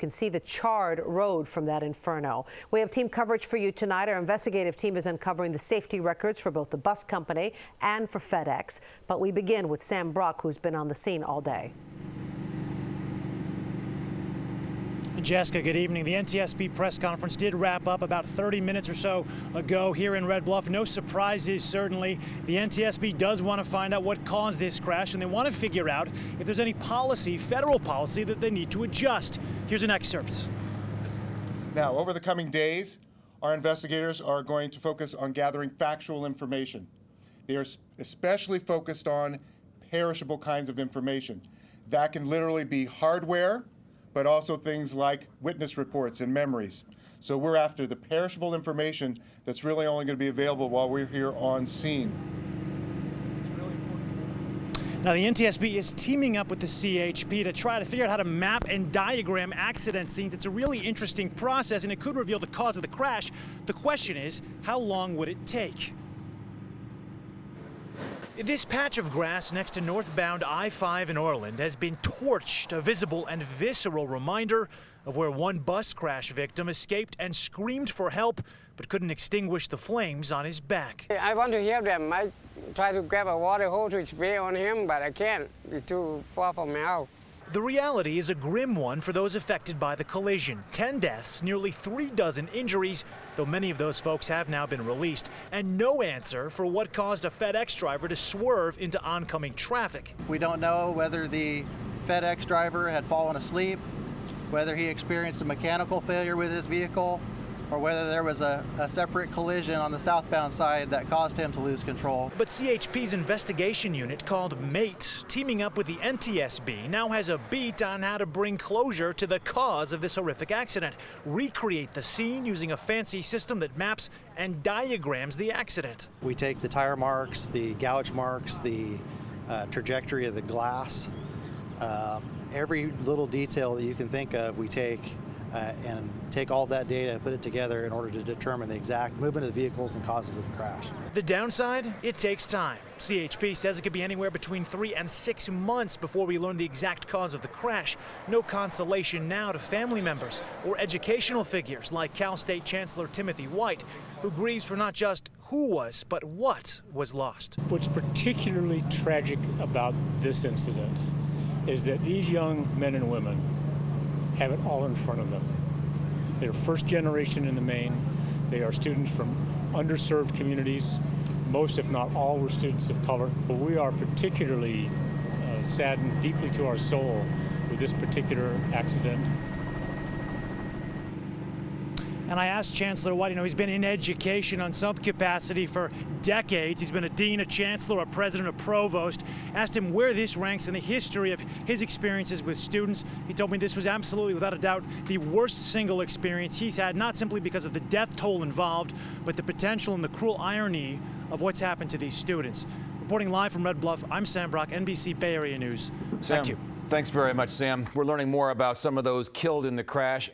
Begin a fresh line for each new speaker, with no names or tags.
You can see the charred road from that inferno. We have team coverage for you tonight. Our investigative team is uncovering the safety records for both the bus company and for FedEx. But we begin with Sam Brock, who's been on the scene all day.
Jessica, good evening. The NTSB press conference did wrap up about 30 minutes or so ago here in Red Bluff. No surprises, certainly. The NTSB does want to find out what caused this crash, and they want to figure out if there's any policy, federal policy, that they need to adjust. Here's an excerpt.
Now, over the coming days, our investigators are going to focus on gathering factual information. They are especially focused on perishable kinds of information. That can literally be hardware, but also things like witness reports and memories. So we're after the perishable information that's really only going to be available while we're here on scene.
Now, the NTSB is teaming up with the CHP to try to figure out how to map and diagram accident scenes. It's a really interesting process, and it could reveal the cause of the crash. The question is, how long would it take? This patch of grass next to northbound I-5 in Orland has been torched, a visible and visceral reminder of where one bus crash victim escaped and screamed for help, but couldn't extinguish the flames on his back.
I want to help them. I try to grab a water hose to spray on him, but I can't. It's too far from my house.
The reality is a grim one for those affected by the collision. 10 deaths, nearly 36 injuries, though many of those folks have now been released, and no answer for what caused a FedEx driver to swerve into oncoming traffic.
We don't know whether the FedEx driver had fallen asleep, whether he experienced a mechanical failure with his vehicle, or whether there was a separate collision on the southbound side that caused him to lose control.
But CHP's investigation unit, called MATE, teaming up with the NTSB, now has a beat on how to bring closure to the cause of this horrific accident, recreate the scene using a fancy system that maps and diagrams the accident.
We take the tire marks, the gouge marks, the trajectory of the glass, every little detail that you can think of, we take and take all of that data and put it together in order to determine the exact movement of the vehicles and causes of the crash.
The downside? It takes time. CHP says it could be anywhere between 3 and 6 months before we learn the exact cause of the crash. No consolation now to family members or educational figures like Cal State Chancellor Timothy White, who grieves for not just who was, but what was lost.
What's particularly tragic about this incident is that these young men and women have it all in front of them. They're first generation in the main. They are students from underserved communities. Most, if not all, were students of color. But we are particularly saddened deeply to our soul with this particular accident.
And I asked Chancellor White, he's been in education on some capacity for decades. He's been a dean, a chancellor, a president, a provost. Asked him where this ranks in the history of his experiences with students. He told me this was absolutely, without a doubt, the worst single experience he's had, not simply because of the death toll involved, but the potential and the cruel irony of what's happened to these students. Reporting live from Red Bluff, I'm Sam Brock, NBC Bay Area News.
Sam,
thank you.
Thanks very much, Sam. We're learning more about some of those killed in the crash.